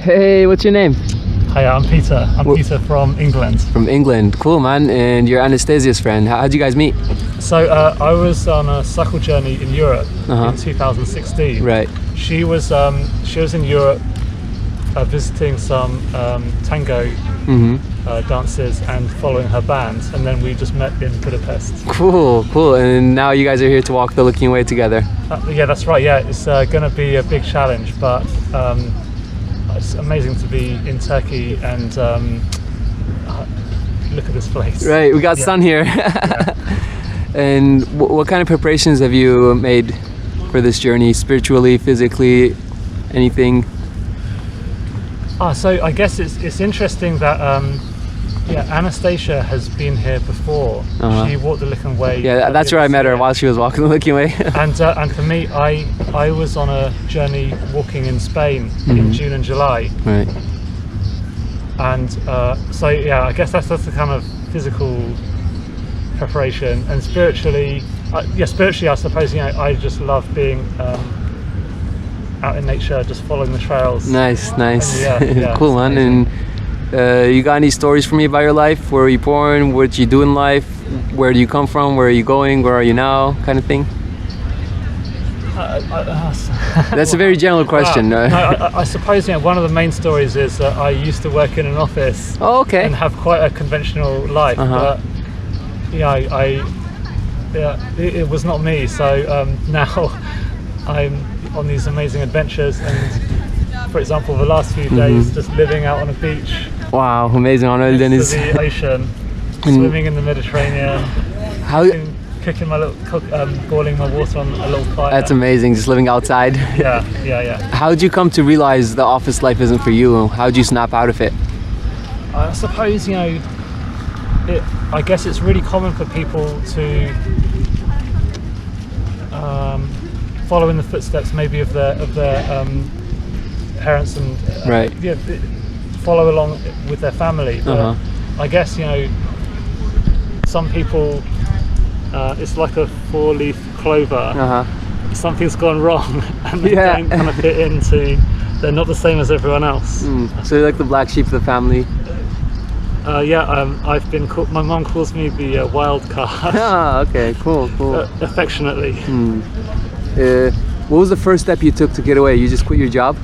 Hey, what's your name? Hi, I'm Peter. Peter from England. From England. Cool, man. And you're Anastasia's friend. How'd you guys meet? So I was on a cycle journey in Europe in 2016. Right. She was in Europe visiting some tango dances and following her band, and then we just met in Budapest. Cool. And now you guys are here to walk the Looking Way together. Yeah, that's right. Yeah, it's going to be a big challenge, but it's amazing to be in Turkey and look at this place. Right, we got sun here. And what kind of preparations have you made for this journey, spiritually, physically, anything? So I guess it's interesting that Anastasia has been here before. She walked the Looking Way. Yeah, that's where I met her, while she was walking the Looking Way. and for me, I was on a journey walking in Spain in June and July. Right. And so I guess that's the kind of physical preparation. And spiritually, spiritually, I suppose I just love being out in nature, just following the trails. Nice. And, cool, man. And you got any stories for me about your life? Where were you born? What did you do in life? Where do you come from? Where are you going? Where are you now? Kind of thing. That's a very general question. I suppose one of the main stories is that I used to work in an office. Oh, okay. And have quite a conventional life, but it was not me. So now I'm on these amazing adventures, and for example, the last few days just living out on a beach. Wow, amazing! On the ocean, swimming in the Mediterranean. Cooking my boiling my water on a little fire. That's amazing, just living outside. Yeah. How did you come to realize the office life isn't for you? How did you snap out of it? I suppose I guess it's really common for people to follow in the footsteps maybe of their parents and follow along with their family. But I guess some people. It's like a four-leaf clover. Something's gone wrong, and they don't kind of fit into. They're not the same as everyone else. So you're like the black sheep of the family. I've been called. My mom calls me the wild card. Okay, cool. Affectionately. What was the first step you took to get away? You just quit your job?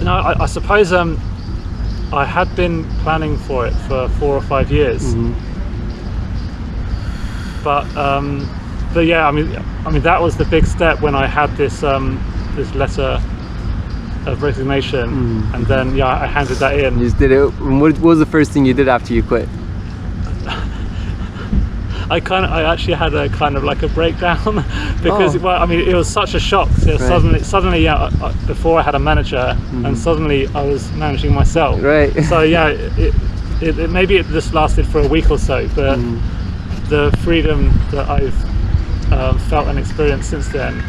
No, I suppose I had been planning for it for 4 or 5 years. But yeah, I mean that was the big step when I had this this letter of resignation, and then I handed that in. You just did it. What was the first thing you did after you quit? I actually had a kind of like a breakdown because it was such a shock. So suddenly, before I had a manager, and suddenly I was managing myself. Right. So it maybe it just lasted for a week or so, but. The freedom that I've felt and experienced since then.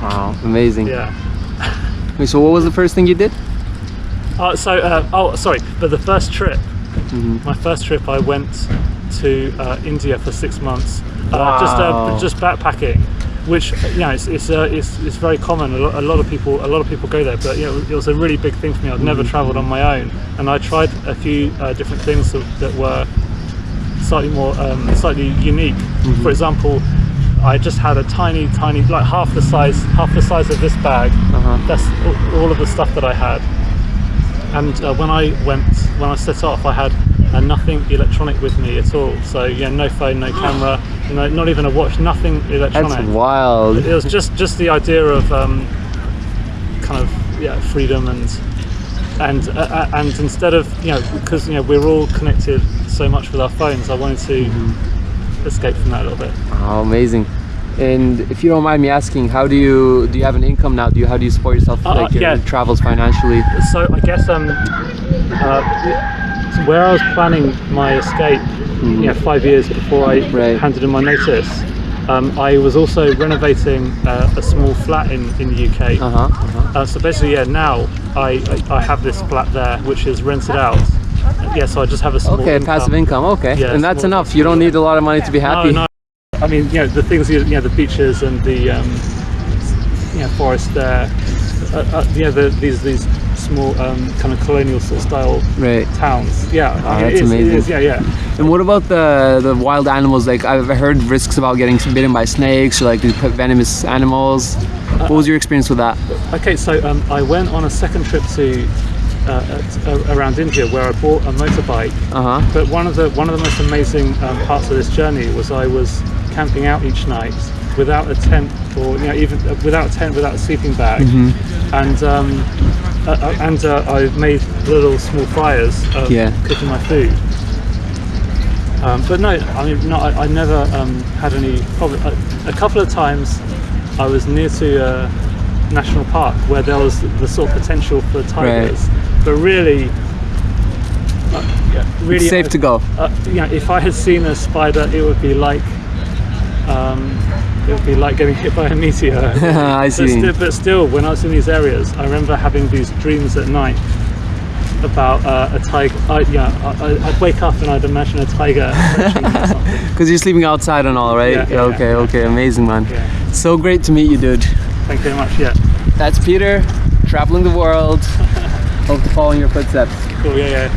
Wow, amazing. Yeah. So what was the first thing you did? But the first trip, my first trip, I went to India for 6 months, just backpacking, which it's very common. A lot of people go there, but it was a really big thing for me. I'd never travelled on my own, and I tried a few different things that were slightly unique. For example, I just had a tiny, like half the size of this bag. That's all of the stuff that I had. And when I set off, I had nothing electronic with me at all. So no phone, no camera, not even a watch, nothing electronic. That's wild. It was just the idea of freedom and instead of because we're all connected so much with our phones, I wanted to escape from that a little bit. Oh, amazing. And if you don't mind me asking, how do you have an income now? How do you support yourself, your travels financially? So I guess where I was planning my escape 5 years before I handed in my notice, I was also renovating a small flat in the UK. So basically, now I have this flat there which is rented out. So I just have a small income. Passive income. And that's enough. You don't need a lot of money to be happy. No. I mean, the things, the beaches and the forest there, these small kind of colonial sort of style Right. towns. Yeah, That's amazing. It is, yeah. And what about the wild animals? Like I've heard risks about getting bitten by snakes or like these venomous animals. What was your experience with that? Okay, so I went on a second trip to around India where I bought a motorbike. But one of the most amazing parts of this journey was I was camping out each night without a tent, or even without a tent, without a sleeping bag, and I made little small fires cooking my food. But no, I mean, no, I never had any problem. A couple of times I was near to a national park where there was the sort of potential for tigers, but really, It's safe to go. If I had seen a spider, it would be like getting hit by a meteor. I see. But still, when I was in these areas, I remember having these dreams at night about a tiger. I'd wake up and I'd imagine a tiger approaching me or something. Because you're sleeping outside and all, right? Okay, amazing, man. Yeah. So great to meet you, dude. Thank you very much. Yeah. That's Peter, traveling the world. Hope to follow in your footsteps. Cool. Yeah.